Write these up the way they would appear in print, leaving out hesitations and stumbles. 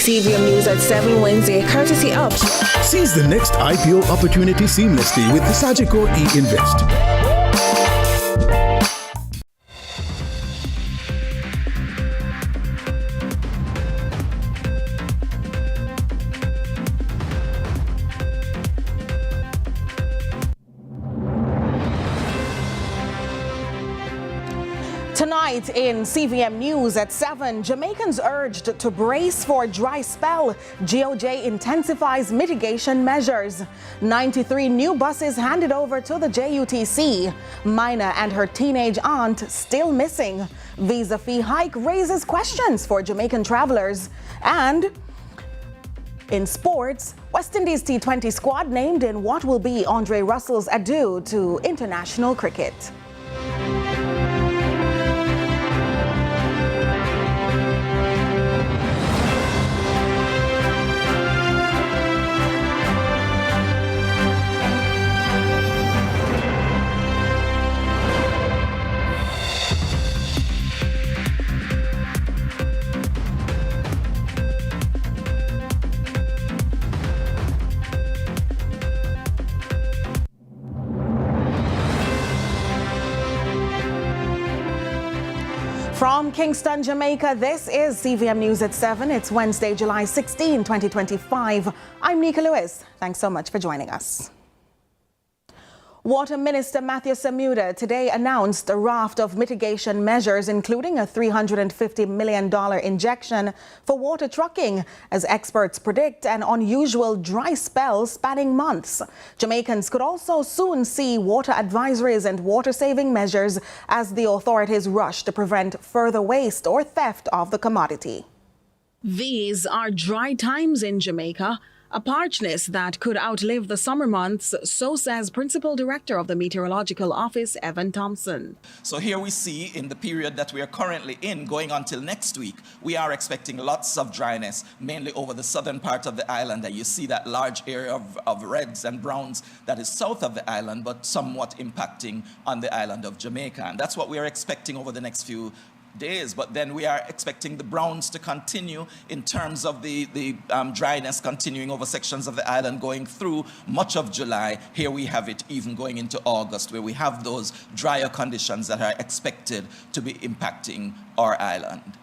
CVM News at 7 Wednesday, courtesy of. Seize the next IPO opportunity seamlessly with the Sagicor e-Invest. Tonight in CVM News at 7, Jamaicans urged to brace for dry spell. GOJ intensifies mitigation measures. 93 new buses handed over to the JUTC. Minor and her teenage aunt still missing. Visa fee hike raises questions for Jamaican travelers. And in sports, West Indies T20 squad named in what will be Andre Russell's adieu to international cricket. From Kingston, Jamaica, this is CVM News at 7. It's Wednesday, July 16, 2025. I'm Nika Lewis. Thanks so much for joining us. Water Minister Matthew Samuda today announced a raft of mitigation measures, including a $350 million injection for water trucking, as experts predict an unusual dry spell spanning months. Jamaicans could also soon see water advisories and water-saving measures as the authorities rush to prevent further waste or theft of the commodity. These are dry times in Jamaica. A parchness that could outlive the summer months, so says Principal Director of the Meteorological Office, Evan Thompson. So here we see in the period that we are currently in, going until next week, we are expecting lots of dryness, mainly over the southern part of the island. And you see that large area of reds and browns that is south of the island, but somewhat impacting on the island of Jamaica. And that's what we are expecting over the next few days, but then we are expecting the browns to continue in terms of the dryness continuing over sections of the island going through much of July. Here we have it even going into August, where we have those drier conditions that are expected to be impacting our island.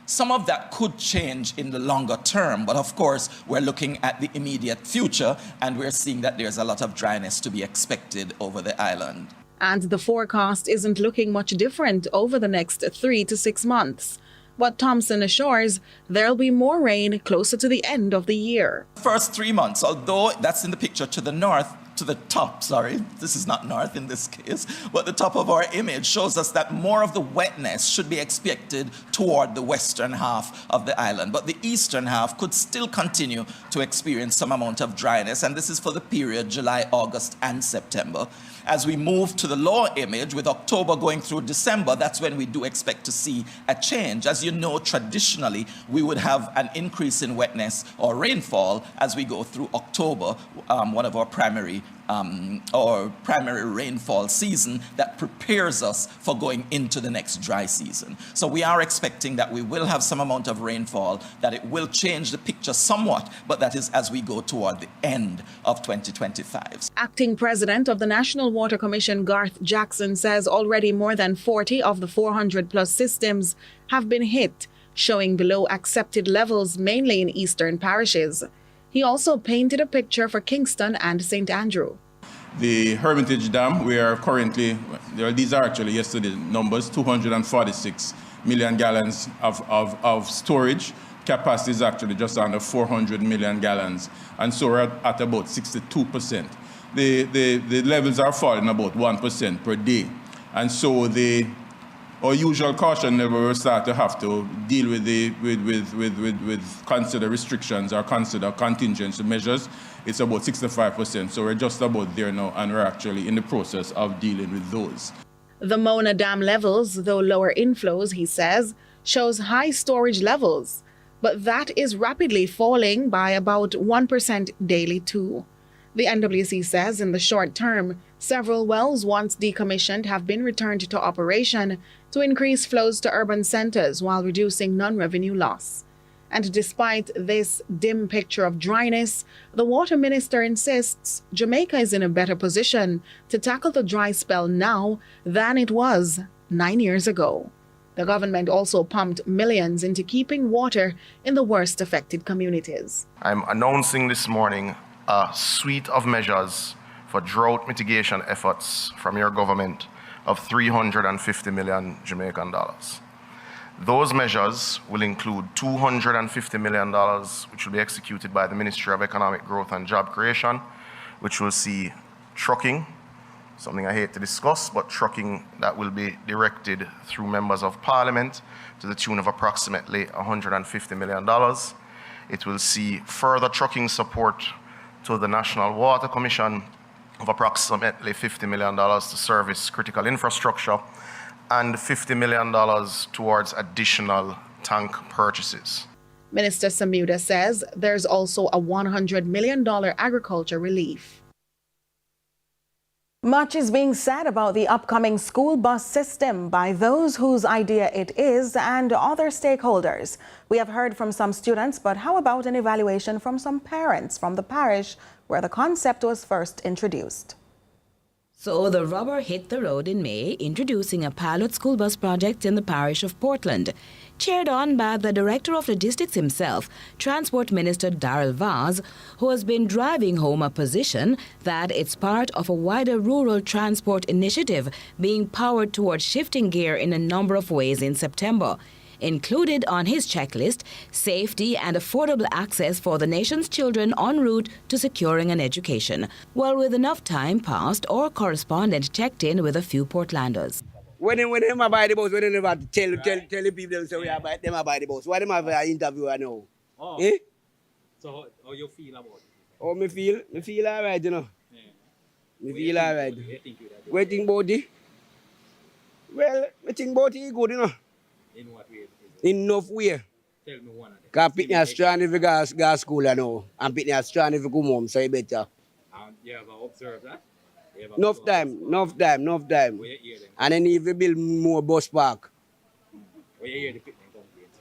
Some of that could change in the longer term, but of course, we're looking at the immediate future, and we're seeing that there's a lot of dryness to be expected over the island. And the forecast isn't looking much different over the next 3 to 6 months. But Thompson assures there'll be more rain closer to the end of the year. First 3 months, although that's in the picture to the north, to the top, sorry, this is not north in this case, but the top of our image shows us that more of the wetness should be expected toward the western half of the island. But the eastern half could still continue to experience some amount of dryness, and this is for the period July, August, and September. As we move to the lower image, with October going through December, that's when we do expect to see a change. As you know, traditionally, we would have an increase in wetness or rainfall as we go through October, one of our primary rainfall season that prepares us for going into the next dry season. So we are expecting that we will have some amount of rainfall, that it will change the picture somewhat, but that is as we go toward the end of 2025. Acting President of the National Water Commission, Garth Jackson, says already more than 40 of the 400 plus systems have been hit, showing below accepted levels mainly in eastern parishes. He also painted a picture for Kingston and St. Andrew. The Hermitage Dam, we are currently, these are actually yesterday's numbers, 246 million gallons of storage. Capacity is actually just under 400 million gallons. And so we're at about 62%. The levels are falling about 1% per day. And so our usual caution level will start to have to deal with consider restrictions or consider contingency measures. It's about 65%, so we're just about there now, and we're actually in the process of dealing with those. The Mona Dam levels, though lower inflows, he says, shows high storage levels, but that is rapidly falling by about 1% daily too. The NWC says in the short term, several wells once decommissioned have been returned to operation to increase flows to urban centers while reducing non-revenue loss. And despite this dim picture of dryness, the water minister insists Jamaica is in a better position to tackle the dry spell now than it was 9 years ago. The government also pumped millions into keeping water in the worst affected communities. I'm announcing this morning a suite of measures for drought mitigation efforts from your government of 350 million Jamaican dollars. Those measures will include $250 million, which will be executed by the Ministry of Economic Growth and Job Creation, which will see trucking, something I hate to discuss, but trucking that will be directed through members of parliament to the tune of approximately $150 million. It will see further trucking support to the National Water Commission of approximately $50 million to service critical infrastructure, and $50 million towards additional tank purchases. Minister Samuda says there's also a $100 million agriculture relief. Much is being said about the upcoming school bus system by those whose idea it is and other stakeholders. We have heard from some students, but how about an evaluation from some parents from the parish where the concept was first introduced? So the rubber hit the road in May, introducing a pilot school bus project in the parish of Portland. Chaired on by the director of logistics himself, Transport Minister Darrell Vaz, who has been driving home a position that it's part of a wider rural transport initiative being powered towards shifting gear in a number of ways in September. Included on his checklist, safety and affordable access for the nation's children en route to securing an education. Well, with enough time passed, our correspondent checked in with a few Portlanders. When them buy the bus, when they never tell the people them say we are buy the bus. Why them have an interview I know? Oh. Eh? So how you feel about it? Oh, me feel alright, you know. Yeah. Me feel alright. What do you think you that? What you think about it? Well, I think about it good, you know. In what way? Enough way. Tell me one of them. Because Pitney is strong if you go school, I know. And Pitney is strong if you come home, so you better. You have observed that? Enough time. Where you hear them? And then if you build more bus park. Where you hear the Pitney complaints?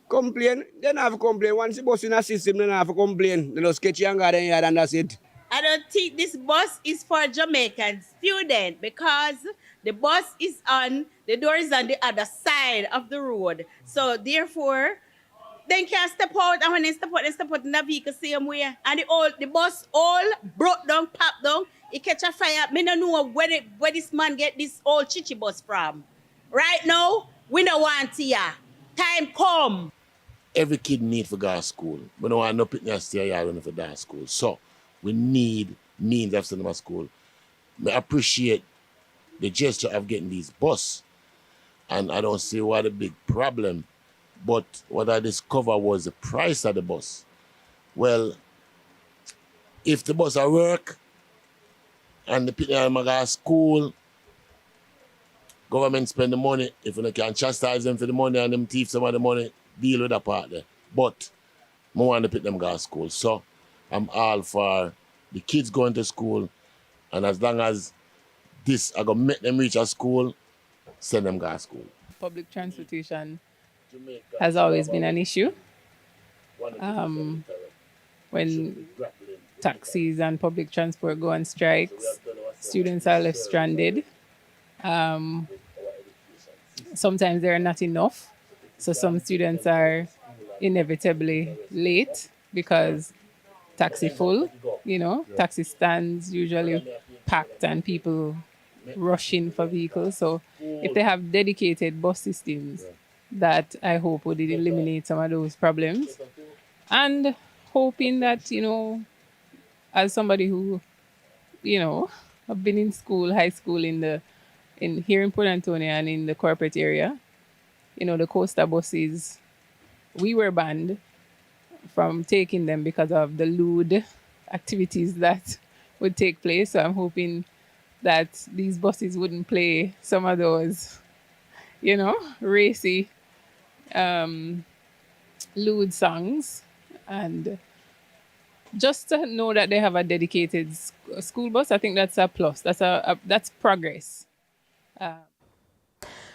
Complain? They don't have to complain. Once the bus in a system, they don't have to complain. They just sketch and go there and that's it. I don't think this bus is for Jamaican students because the bus is on, the door is on the other side of the road. So therefore, they can't step out, and when they step out in the vehicle same way. And the bus all broke down, popped down, it catch a fire. Me don't know where this man get this old chichi bus from. Right now, we don't want here. Time come. Every kid need to go to school. We don't want no Pitney stay here when for go to school. So we need means of sending them to school. I appreciate the gesture of getting these bus, and I don't see what the big problem. But what I discovered was the price of the bus. Well, if the bus are work and the people go to school, government spend the money. If you can chastise them for the money and them thief some of the money, deal with that part there. But I want to put them go to school. So I'm all for the kids going to school, and as long as this I gonna make them reach a school, send them go to school. Public transportation has always been an issue. When taxis and public transport go on strikes, students are left stranded. Sometimes there are not enough, so some students are inevitably late because taxi full, taxi stands usually packed and people rushing for vehicles. So if they have dedicated bus systems, that I hope would eliminate some of those problems. And hoping that, as somebody who, have been in school, high school here in Port Antonio and in the corporate area, the coaster buses, we were banned from taking them because of the lewd activities that would take place. So I'm hoping that these buses wouldn't play some of those, racy, lewd songs, and just to know that they have a dedicated school bus, I think that's a plus. That's progress.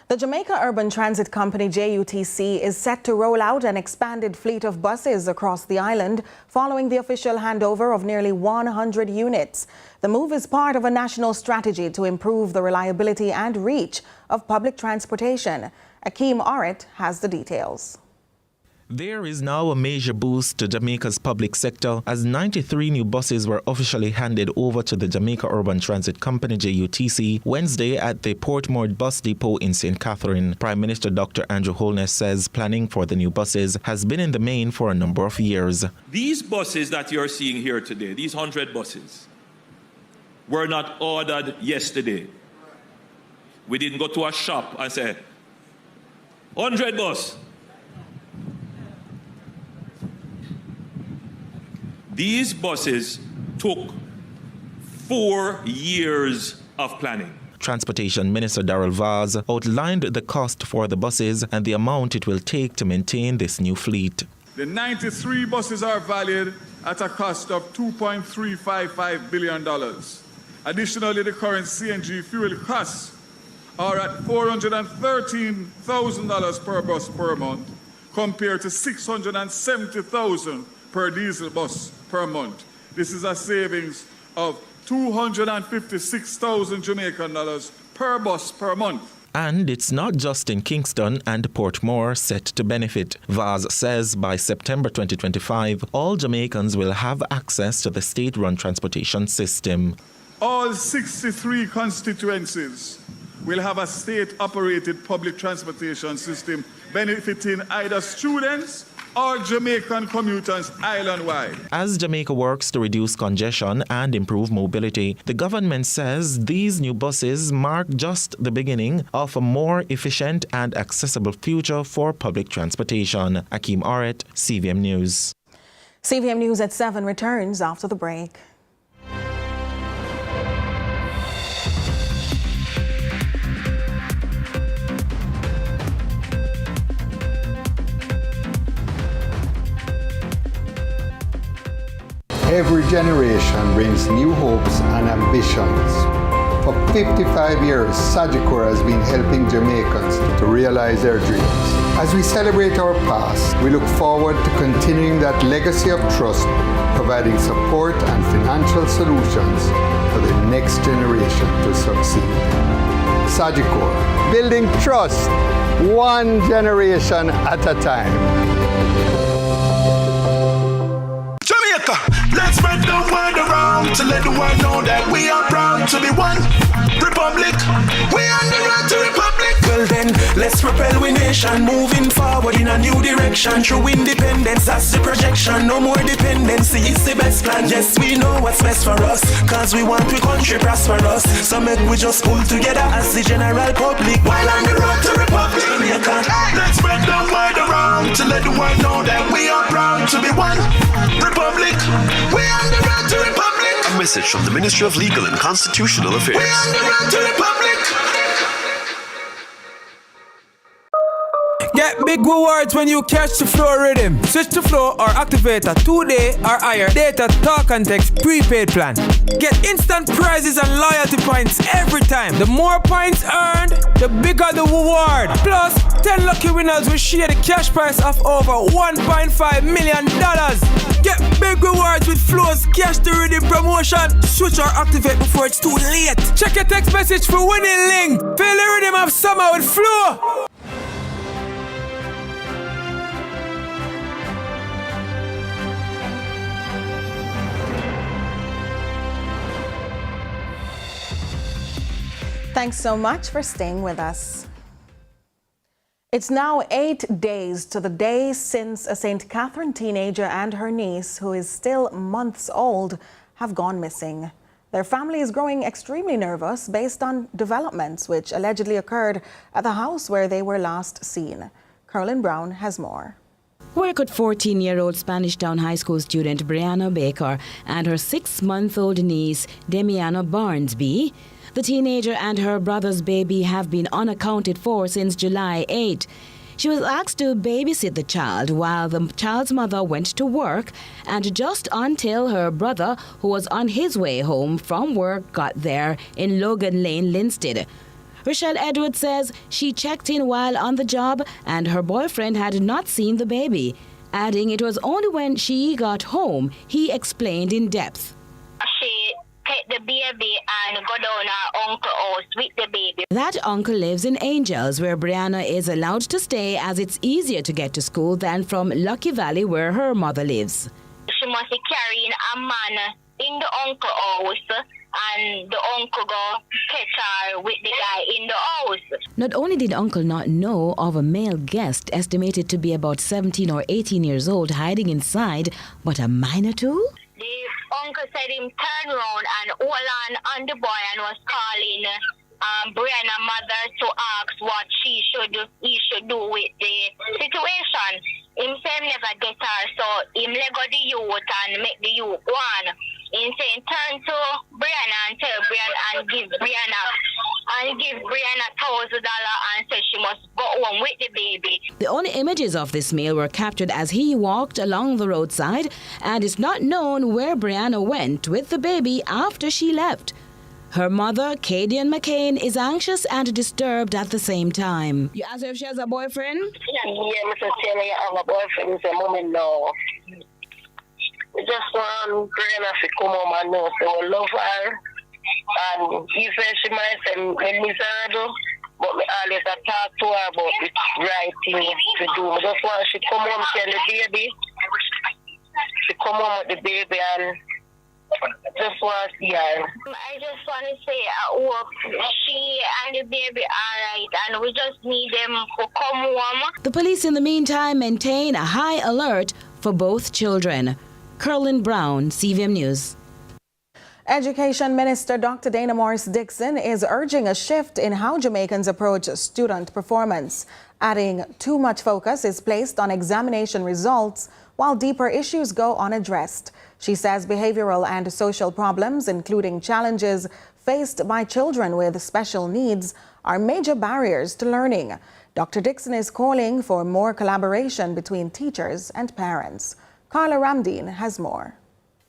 The Jamaica Urban Transit Company, JUTC, is set to roll out an expanded fleet of buses across the island following the official handover of nearly 100 units. The move is part of a national strategy to improve the reliability and reach of public transportation. Akeem Oret has the details. There is now a major boost to Jamaica's public sector as 93 new buses were officially handed over to the Jamaica Urban Transit Company JUTC Wednesday at the Portmore Bus Depot in St. Catherine. Prime Minister Dr. Andrew Holness says planning for the new buses has been in the main for a number of years. These buses that you're seeing here today, these 100 buses, were not ordered yesterday. We didn't go to a shop and say, 100 bus. These buses took 4 years of planning. Transportation Minister Darrell Vaz outlined the cost for the buses and the amount it will take to maintain this new fleet. The 93 buses are valued at a cost of $2.355 billion. Additionally, the current CNG fuel costs are at $413,000 per bus per month, compared to $670,000 per diesel bus per month. This is a savings of $256,000 Jamaican dollars per bus per month. And it's not just in Kingston and Portmore set to benefit. Vaz says by September 2025, all Jamaicans will have access to the state-run transportation system. All 63 constituencies will have a state-operated public transportation system benefiting either students or Jamaican commuters island-wide. As Jamaica works to reduce congestion and improve mobility, the government says these new buses mark just the beginning of a more efficient and accessible future for public transportation. Akeem Oret, CVM News. CVM News at 7 returns after the break. Every generation brings new hopes and ambitions. For 55 years, Sagicor has been helping Jamaicans to realize their dreams. As we celebrate our past, we look forward to continuing that legacy of trust, providing support and financial solutions for the next generation to succeed. Sagicor, building trust, one generation at a time. Let's spread the word around to let the world know that we are proud to be one republic. We are the road to republic. Well then, let's propel we nation moving forward in a new direction. True independence, that's the projection. No more dependency, it's the best plan. Yes, we know what's best for us, cause we want we country prosperous. So make we just pull together as the general public while on the road to republic. Let's spread the word around to let the world know that we are proud to be one republic. We are the road to republic. A message from the Ministry of Legal and Constitutional Affairs. We are the road to republic. Get big rewards when you catch the flow rhythm. Switch to flow or activate a 2-day or higher data talk and text prepaid plan. Get instant prizes and loyalty points every time. The more points earned, the bigger the reward. Plus, 10 lucky winners will share the cash prize of over $1.5 million. Get big rewards with Flow's Cash the Rhythm promotion. Switch or activate before it's too late. Check your text message for winning link. Feel the rhythm of summer with Flow. Thanks so much for staying with us. It's now 8 days to the day since a St. Catherine teenager and her niece, who is still months old, have gone missing. Their family is growing extremely nervous based on developments which allegedly occurred at the house where they were last seen. Carolyn Brown has more. Where could 14-year-old Spanish Town High School student Brianna Baker and her 6-month-old niece Demiana Barnes be? The teenager and her brother's baby have been unaccounted for since July 8. She was asked to babysit the child while the child's mother went to work, and just until her brother, who was on his way home from work, got there in Logan Lane, Linstead. Rochelle Edwards says she checked in while on the job and her boyfriend had not seen the baby, adding it was only when she got home he explained in depth. She take the baby and go down her uncle's house with the baby. That uncle lives in Angels, where Brianna is allowed to stay as it's easier to get to school than from Lucky Valley, where her mother lives. She must be carrying a man in the uncle's house, and the uncle go catch her with the guy in the house. Not only did uncle not know of a male guest estimated to be about 17 or 18 years old hiding inside, but a minor too? The uncle said him turn around and hold on the boy and was calling Brianna's mother to ask what he should do with the situation. Him say him never get her, so him let go the youth and make the youth go on. Him say turn to Brianna and tell Brianna and give Brianna $1,000 and say she must go home with the baby. The only images of this male were captured as he walked along the roadside, and it's not known where Brianna went with the baby after she left. Her mother, Cadian McCain, is anxious and disturbed at the same time. You asked her if she has a boyfriend? Yeah, Mr. Taylor, I have a boyfriend. He said, Mommy, no. We just want Brianna to come home and know, so we love her. And he said she might say I'm miserable, but me always talk to her about the right thing to do. I just want she come home to the baby. She come home with the baby and just want to see her. I just want to say I hope she and the baby are right, and we just need them to come home. The police in the meantime maintain a high alert for both children. Curlin Brown, CVM News. Education Minister Dr. Dana Morris-Dixon is urging a shift in how Jamaicans approach student performance, adding too much focus is placed on examination results while deeper issues go unaddressed. She says behavioral and social problems, including challenges faced by children with special needs, are major barriers to learning. Dr. Dixon is calling for more collaboration between teachers and parents. Carla Ramdeen has more.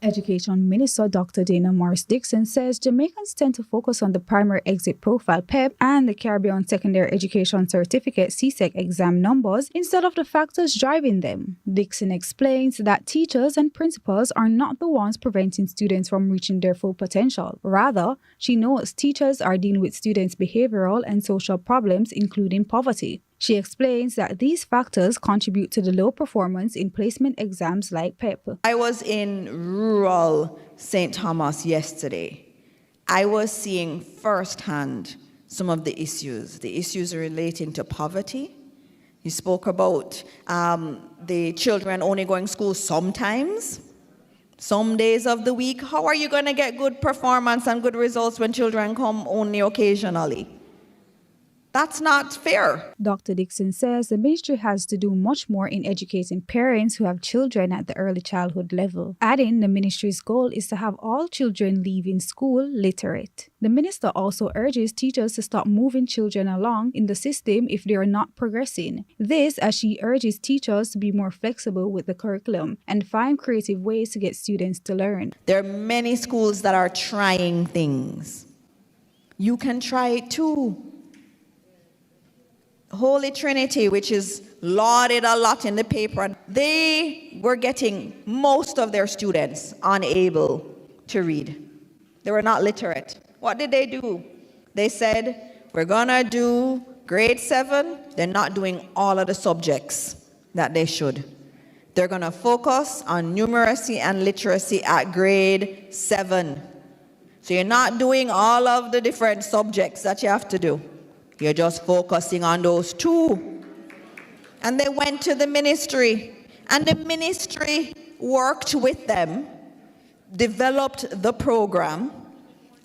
Education Minister Dr. Dana Morris-Dixon says Jamaicans tend to focus on the primary exit profile PEP and the Caribbean Secondary Education Certificate CSEC exam numbers instead of the factors driving them. Dixon explains that teachers and principals are not the ones preventing students from reaching their full potential. Rather, she knows teachers are dealing with students' behavioral and social problems, including poverty. She explains that these factors contribute to the low performance in placement exams like PEP. I was in rural St. Thomas yesterday. I was seeing firsthand some of the issues relating to poverty. You spoke about the children only going to school sometimes, some days of the week. How are you going to get good performance and good results when children come only occasionally? That's not fair. Dr. Dixon says the ministry has to do much more in educating parents who have children at the early childhood level, adding the ministry's goal is to have all children leaving school literate. The minister also urges teachers to stop moving children along in the system if they are not progressing. This as she urges teachers to be more flexible with the curriculum and find creative ways to get students to learn. There are many schools that are trying things. You can try it too. Holy Trinity, which is lauded a lot in the paper, they were getting most of their students unable to read. They were not literate. What did they do? They said, we're gonna do grade 7. They're not doing all of the subjects that they should. They're gonna focus on numeracy and literacy at grade 7. So you're not doing all of the different subjects that you have to do. You're just focusing on those 2. And they went to the ministry, and the ministry worked with them, developed the program,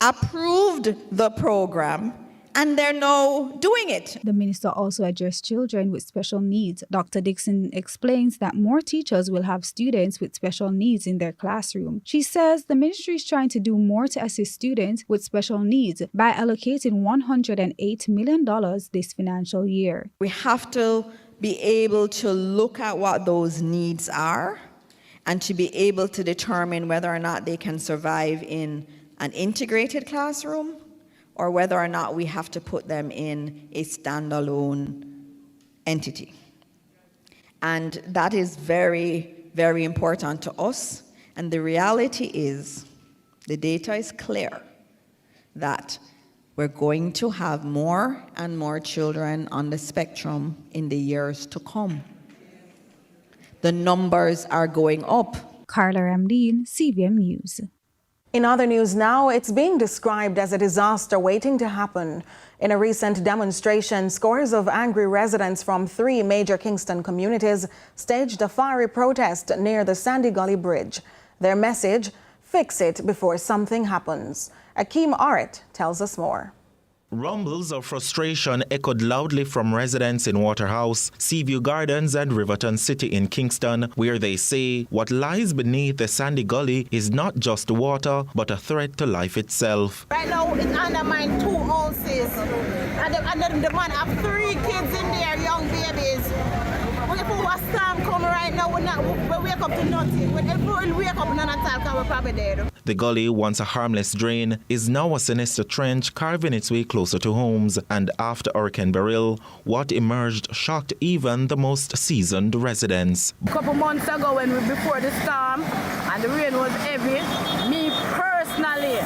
approved the program, and they're now doing it. The minister also addressed children with special needs. Dr. Dixon explains that more teachers will have students with special needs in their classroom. She says the ministry is trying to do more to assist students with special needs by allocating $108 million this financial year. We have to be able to look at what those needs are and to be able to determine whether or not they can survive in an integrated classroom or whether or not we have to put them in a standalone entity. And that is very, very important to us. And the reality is, the data is clear that we're going to have more and more children on the spectrum in the years to come. The numbers are going up. Carla Ramdeen, CVM News. In other news now, it's being described as a disaster waiting to happen. In a recent demonstration, scores of angry residents from 3 major Kingston communities staged a fiery protest near the Sandy Gully Bridge. Their message, fix it before something happens. Akeem Aret tells us more. Rumbles of frustration echoed loudly from residents in Waterhouse, Seaview Gardens and Riverton City in Kingston, where they say what lies beneath the Sandy Gully is not just water, but a threat to life itself. Right now, it's undermined 2 houses, and the man have 3 kids in there, young babies. If a storm come right now, we wake up to nothing. If we wake up, none at all, we're probably dead. The gully, once a harmless drain, is now a sinister trench carving its way closer to homes. And after Hurricane Beryl, what emerged shocked even the most seasoned residents. A couple months ago, before the storm and the rain was heavy, me personally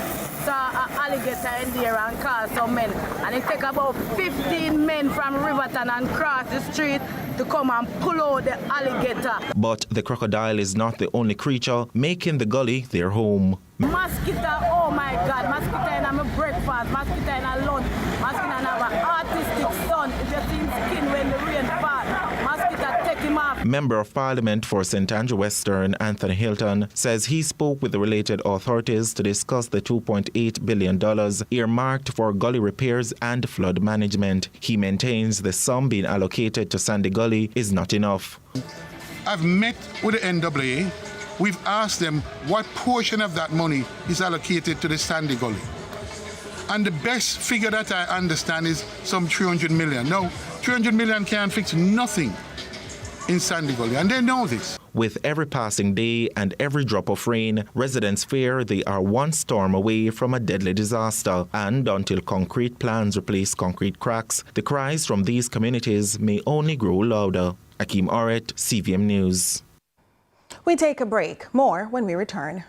saw an alligator in there and called some men. And it took about 15 men from Riverton and cross the street to come and pull out the alligator. But the crocodile is not the only creature making the gully their home. Mosquito, oh my God, mosquito in my breakfast, mosquito in my lunch, mosquito in our artistic son. If you see his skin when the rain falls, mosquito take him off. Member of Parliament for St. Andrew Western, Anthony Hilton, says he spoke with the related authorities to discuss the $2.8 billion earmarked for gully repairs and flood management. He maintains the sum being allocated to Sandy Gully is not enough. I've met with the NAA. We've asked them what portion of that money is allocated to the Sandy Gully. And the best figure that I understand is some 300 million. No, 300 million can't fix nothing in Sandy Gully, and they know this. With every passing day and every drop of rain, residents fear they are one storm away from a deadly disaster. And until concrete plans replace concrete cracks, the cries from these communities may only grow louder. Akeem Aret, CVM News. We take a break. More when we return.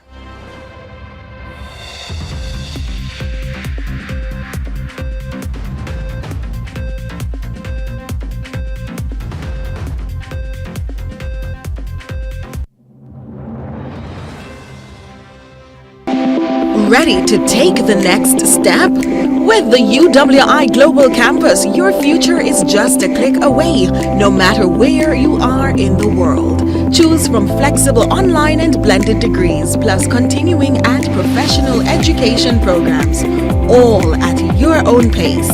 Ready to take the next step? With the UWI Global Campus, your future is just a click away, no matter where you are in the world. Choose from flexible online and blended degrees, plus continuing and professional education programs, all at your own pace.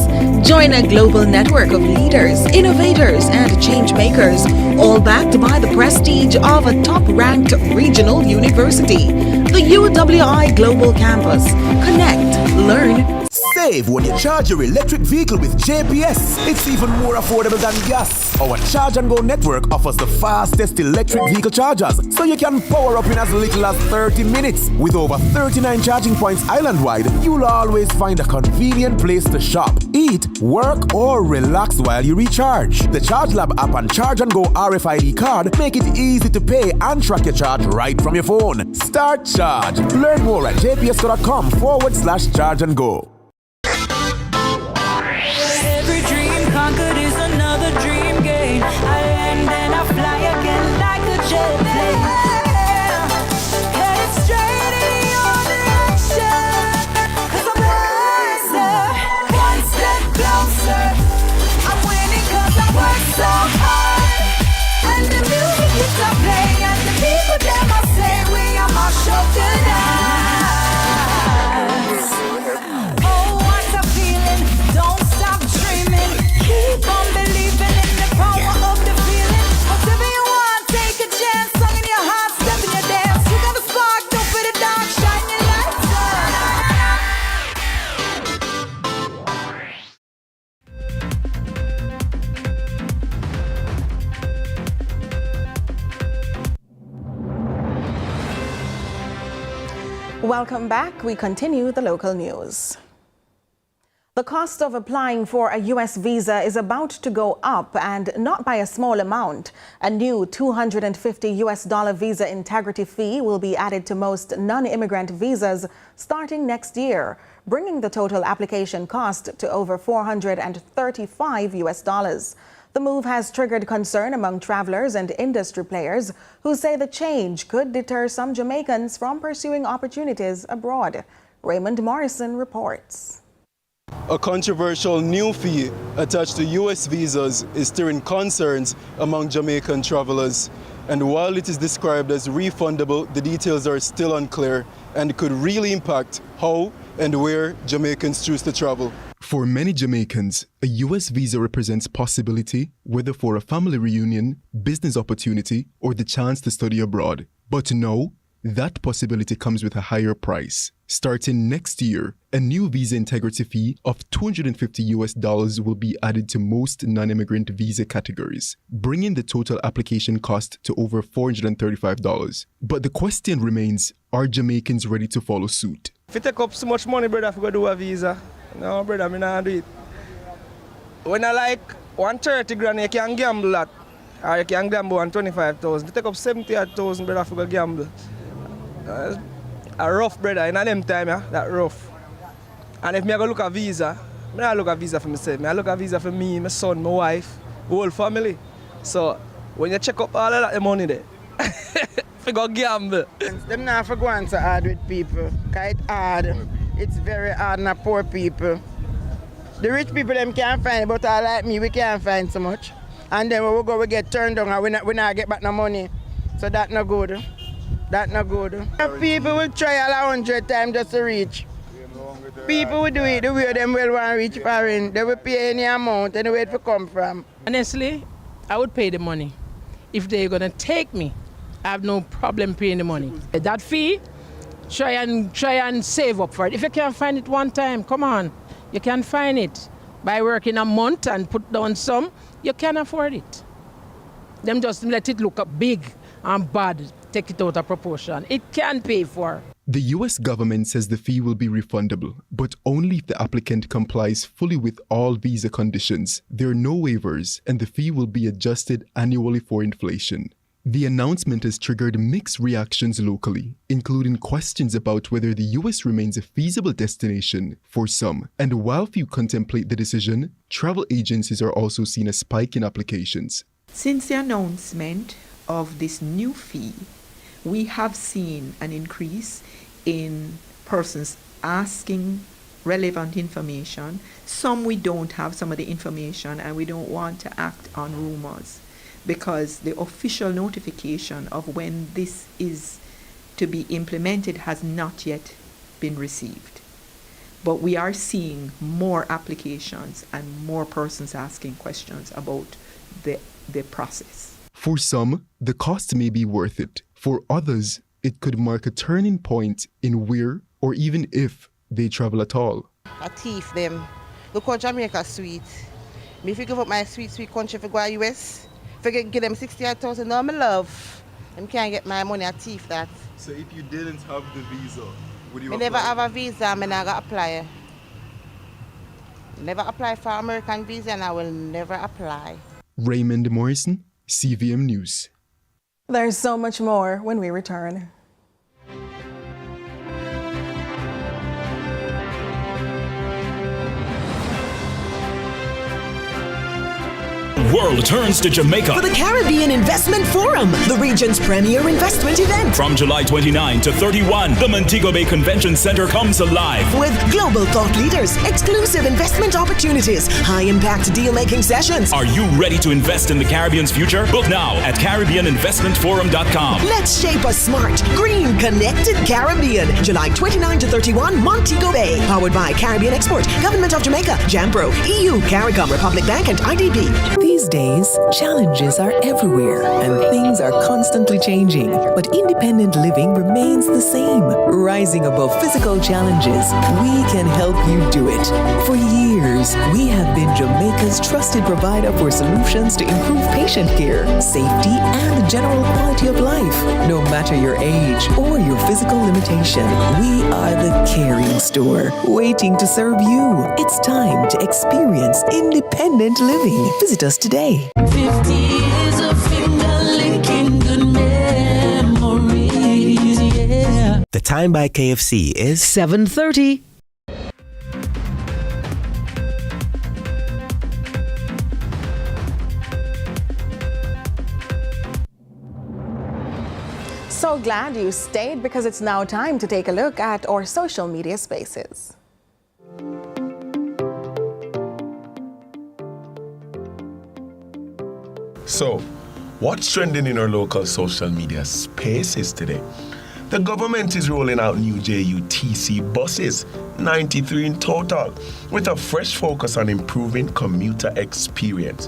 Join a global network of leaders, innovators, and change makers, all backed by the prestige of a top-ranked regional university. The UWI Global Campus. Connect, learn, save when you charge your electric vehicle with JPS. It's even more affordable than gas. Our Charge and Go network offers the fastest electric vehicle chargers, so you can power up in as little as 30 minutes. With over 39 charging points island-wide, you'll always find a convenient place to shop, eat, work, or relax while you recharge. The Charge Lab app and Charge and Go RFID card make it easy to pay and track your charge right from your phone. Start charge. Learn more at jps.com/charge and go. Every dream conquered is another dream game. I land and I fly again like a jet plane. Headed straight in your direction, 'cause I'm wiser, one step closer. I'm winning 'cause I work so hard. And the music keeps on playing, and the people them I say we are my show tonight. Don't stop dreaming, keep on believing in the power of the feeling. Whatever you want, take a chance, song in your heart, step in your dance. You got a spark, don't put it down, shine your lights Welcome back. We continue the local news. The cost of applying for a U.S. visa is about to go up, and not by a small amount. A new $250 visa integrity fee will be added to most non-immigrant visas starting next year, bringing the total application cost to over $435. The move has triggered concern among travelers and industry players who say the change could deter some Jamaicans from pursuing opportunities abroad. Raymond Morrison reports. A controversial new fee attached to U.S. visas is stirring concerns among Jamaican travelers. And while it is described as refundable, the details are still unclear and could really impact how and where Jamaicans choose to travel. For many Jamaicans, a U.S. visa represents possibility, whether for a family reunion, business opportunity, or the chance to study abroad. But no, that possibility comes with a higher price. Starting next year, a new visa integrity fee of $250 will be added to most non-immigrant visa categories, bringing the total application cost to over $435. But the question remains, are Jamaicans ready to follow suit? If you take up so much money, brother, if you go do a visa, no, brother, I'm not do it. When I like 130 grand, you can gamble that. Or you can gamble 125,000. You take up 70,000, brother, if you go gamble. A rough, brother, in them time, yeah, that rough. And if I go look at visa, I don't look at visa for myself. I look at visa for me, my son, my wife, whole family. So when you check up all of that money there, if you go gamble. Them not for going so hard with people, because it's hard. It's very hard on poor people. The rich people them can't find it, but all like me, we can't find so much. And then when we go, we get turned down and we not get back no money. So that's not good. That's not good. People will try 100 times just to reach. People will do it the way them will want to reach foreign. They will pay any amount and where it come from. Honestly, I would pay the money. If they're going to take me, I have no problem paying the money. That fee, try and save up for it. If you can't find it one time, come on. You can find it. By working a month and put down some, you can afford it. Them just let it look big and bad. Take it out of proportion. It can pay for. The U.S. government says the fee will be refundable, but only if the applicant complies fully with all visa conditions. There are no waivers, and the fee will be adjusted annually for inflation. The announcement has triggered mixed reactions locally, including questions about whether the U.S. remains a feasible destination for some. And while few contemplate the decision, travel agencies are also seeing a spike in applications. Since the announcement of this new fee, we have seen an increase in persons asking relevant information. Some we don't have some of the information, and we don't want to act on rumors because the official notification of when this is to be implemented has not yet been received. But we are seeing more applications and more persons asking questions about the process. For some, the cost may be worth it. For others, it could mark a turning point in where or even if they travel at all. I thief them. Look how Jamaica sweet. Me if you give up my sweet country if I go to US, if I give them 68,000, no, my love. Them can't get my money, I thief that. So if you didn't have the visa, would you I apply? never have a visa, I'm not going to apply. Never apply for American visa and I will never apply. Raymond Morrison, CVM News. There's so much more when we return. World turns to Jamaica for the Caribbean Investment Forum, the region's premier investment event. From July 29 to 31, the Montego Bay Convention Center comes alive with global thought leaders, exclusive investment opportunities, high-impact deal-making sessions. Are you ready to invest in the Caribbean's future? Book now at CaribbeanInvestmentForum.com. Let's shape a smart, green, connected Caribbean. July 29 to 31, Montego Bay. Powered by Caribbean Export, Government of Jamaica, Jampro, EU, CARICOM, Republic Bank, and IDB. These days, challenges are everywhere and things are constantly changing, but independent living remains the same. Rising above physical challenges, we can help you do it. For years, we have been Jamaica's trusted provider for solutions to improve patient care, safety, and general quality of life. No matter your age or your physical limitation, we are the Caring Store, waiting to serve you. It's time to experience independent living. Visit us today. 50 years of finger-licking good memories, yeah. The time by KFC is 7:30. So glad you stayed, because it's now time to take a look at our social media spaces. So, what's trending in our local social media spaces today? The government is rolling out new JUTC buses, 93 in total, with a fresh focus on improving commuter experience.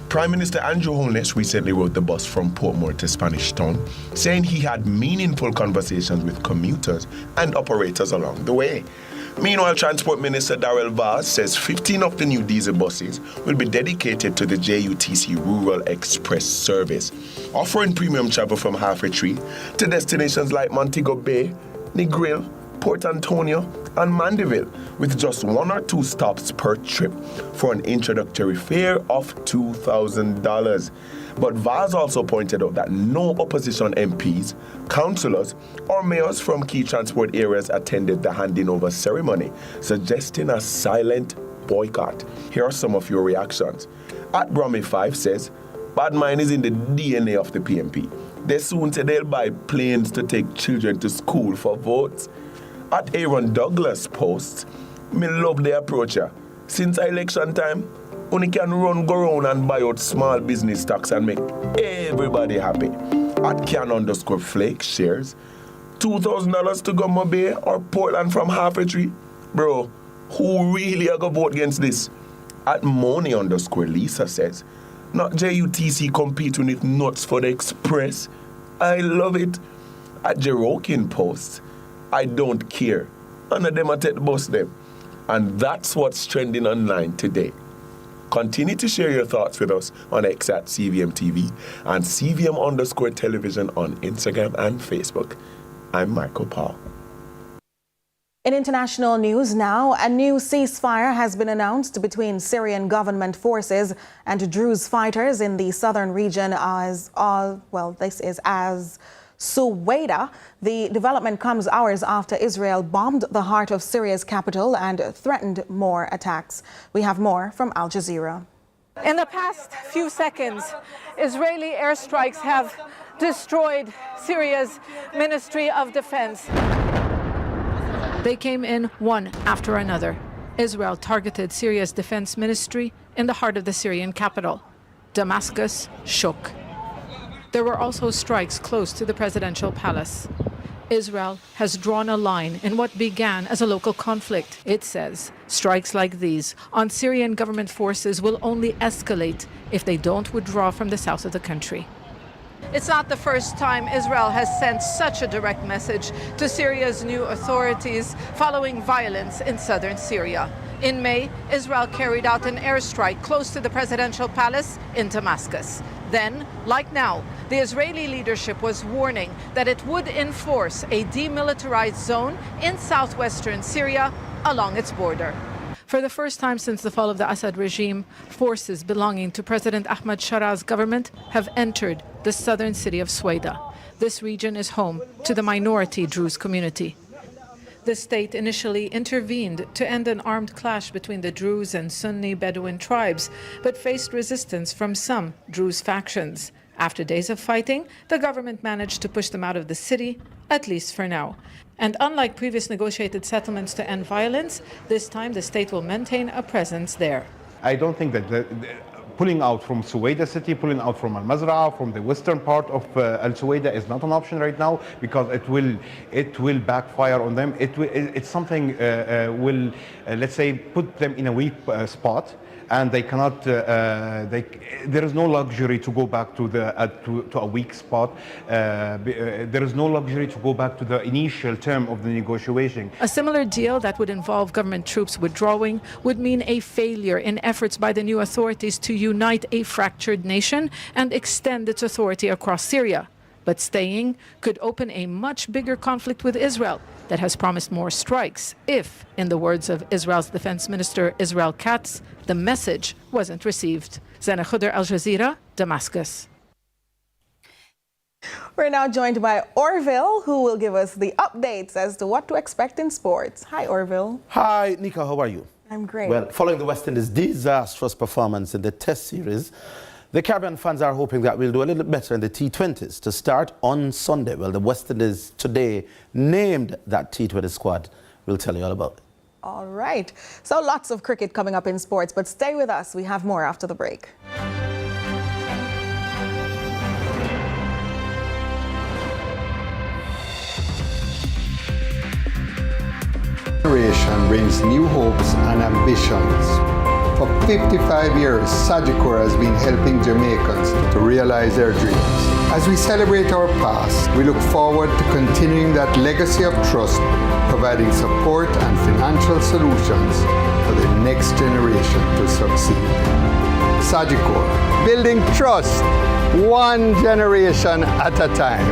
Prime Minister Andrew Holness recently rode the bus from Portmore to Spanish Town, saying he had meaningful conversations with commuters and operators along the way. Meanwhile, Transport Minister Darrell Vaz says 15 of the new diesel buses will be dedicated to the JUTC Rural Express service, offering premium travel from Halfway Tree to destinations like Montego Bay, Negril, Port Antonio, and Mandeville, with just 1 or 2 stops per trip for an introductory fare of $2,000. But Vaz also pointed out that no opposition MPs, councillors, or mayors from key transport areas attended the handing over ceremony, suggesting a silent boycott. Here are some of your reactions. At Brommy5 says, bad mind is in the DNA of the PMP. They soon say they'll buy planes to take children to school for votes. At Aaron Douglas posts, me love the approach. Since election time, only can go around and buy out small business stocks and make everybody happy. At Can_Flake shares, $2,000 to Gummo Bay or Portland from Halfway Tree? Bro, who really are going to vote against this? At Money_Lisa says, not JUTC competing with nuts for the express. I love it. At Jerokin posts, I don't care. None of them are take the bus them. And that's what's trending online today. Continue to share your thoughts with us on X at CVM TV and CVM_television on Instagram and Facebook. I'm Michael Paul. In international news now, a new ceasefire has been announced between Syrian government forces and Druze fighters in the southern region as Suwaida. The development comes hours after Israel bombed the heart of Syria's capital and threatened more attacks. We have more from Al Jazeera. In the past few seconds, Israeli airstrikes have destroyed Syria's Ministry of Defense. They came in one after another. Israel targeted Syria's defense ministry in the heart of the Syrian capital. Damascus shook. There were also strikes close to the presidential palace. Israel has drawn a line in what began as a local conflict. It says strikes like these on Syrian government forces will only escalate if they don't withdraw from the south of the country. It's not the first time Israel has sent such a direct message to Syria's new authorities following violence in southern Syria. In May, Israel carried out an airstrike close to the presidential palace in Damascus. Then, like now, the Israeli leadership was warning that it would enforce a demilitarized zone in southwestern Syria along its border. For the first time since the fall of the Assad regime, forces belonging to President Ahmad Shara's government have entered the southern city of Suwaida. This region is home to the minority Druze community. The state initially intervened to end an armed clash between the Druze and Sunni Bedouin tribes, but faced resistance from some Druze factions. After days of fighting, the government managed to push them out of the city, at least for now. And unlike previous negotiated settlements to end violence, this time the state will maintain a presence there. I don't think that pulling out from Suwaida city, pulling out from Al-Mazra'ah, from the western part of Al-Suwaida is not an option right now, because it will backfire on them. It's something will, let's say, put them in a weak spot. And they cannot. There is no luxury to go back to a weak spot. There is no luxury to go back to the initial term of the negotiation. A similar deal that would involve government troops withdrawing would mean a failure in efforts by the new authorities to unite a fractured nation and extend its authority across Syria. But staying could open a much bigger conflict with Israel that has promised more strikes if, in the words of Israel's Defense Minister Israel Katz, the message wasn't received. Zana Khuder, Al Jazeera, Damascus. We're now joined by Orville, who will give us the updates as to what to expect in sports. Hi, Orville. Hi, Nika. How are you? I'm great. Well, following the West Indies' disastrous performance in the Test series, the Caribbean fans are hoping that we'll do a little better in the T20s to start on Sunday. Well, the West Indies today named that T20 squad. We'll tell you all about it. All right. So lots of cricket coming up in sports, but stay with us. We have more after the break. Generation brings new hopes and ambitions. For 55 years, Sagicor has been helping Jamaicans to realize their dreams. As we celebrate our past, we look forward to continuing that legacy of trust, providing support and financial solutions for the next generation to succeed. Sagicor, building trust, one generation at a time.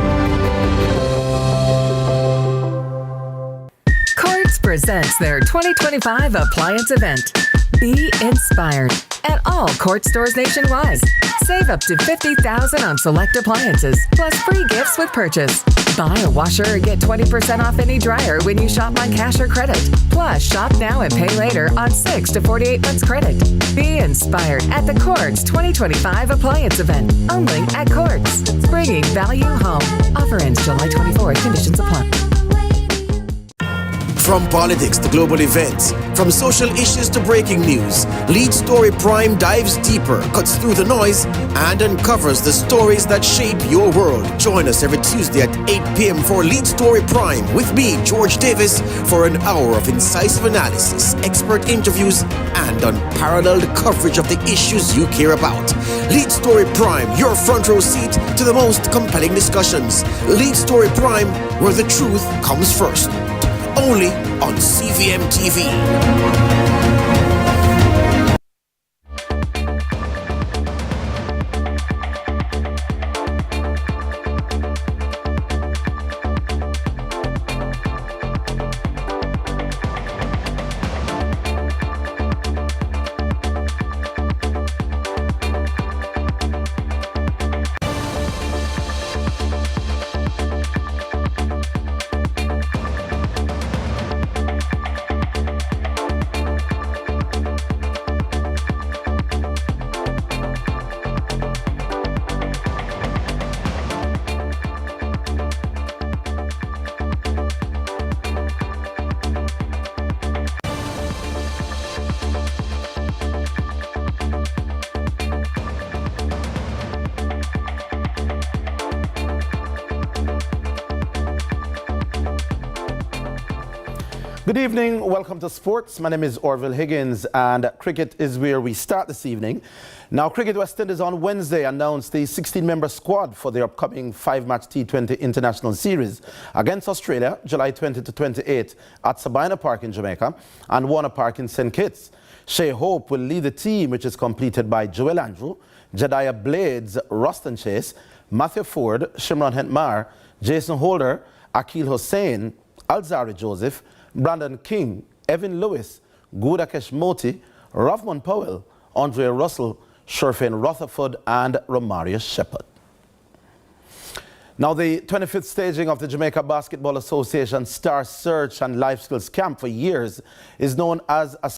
Presents their 2025 appliance event. Be inspired at all Court stores nationwide. Save up to $50,000 on select appliances, plus free gifts with purchase. Buy a washer or get 20% off any dryer when you shop on cash or credit. Plus, shop now and pay later on 6 to 48 months credit. Be inspired at the Courts 2025 appliance event, only at Courts. Bringing value home. Offer ends July 24th. Conditions apply. From politics to global events, from social issues to breaking news, Lead Story Prime dives deeper, cuts through the noise, and uncovers the stories that shape your world. Join us every Tuesday at 8 p.m. for Lead Story Prime with me, George Davis, for an hour of incisive analysis, expert interviews, and unparalleled coverage of the issues you care about. Lead Story Prime, your front row seat to the most compelling discussions. Lead Story Prime, where the truth comes first. Only on CVM TV. Good evening, welcome to sports. My name is Orville Higgins and cricket is where we start this evening. Now, Cricket West Indies on Wednesday announced the 16-member squad for their upcoming 5-match T20 International Series against Australia, July 20 to 28 at Sabina Park in Jamaica and Warner Park in St. Kitts. Shea Hope will lead the team, which is completed by Joel Andrew, Jediah Blades, Ruston Chase, Matthew Ford, Shimron Hentmar, Jason Holder, Akil Hussain, Alzari Joseph, Brandon King, Evan Lewis, Gudakesh Moti, Ravman Powell, Andre Russell, Sherfane Rutherford, and Romarius Shepherd. Now, the 25th staging of the Jamaica Basketball Association Star Search and Life Skills Camp for years is known as a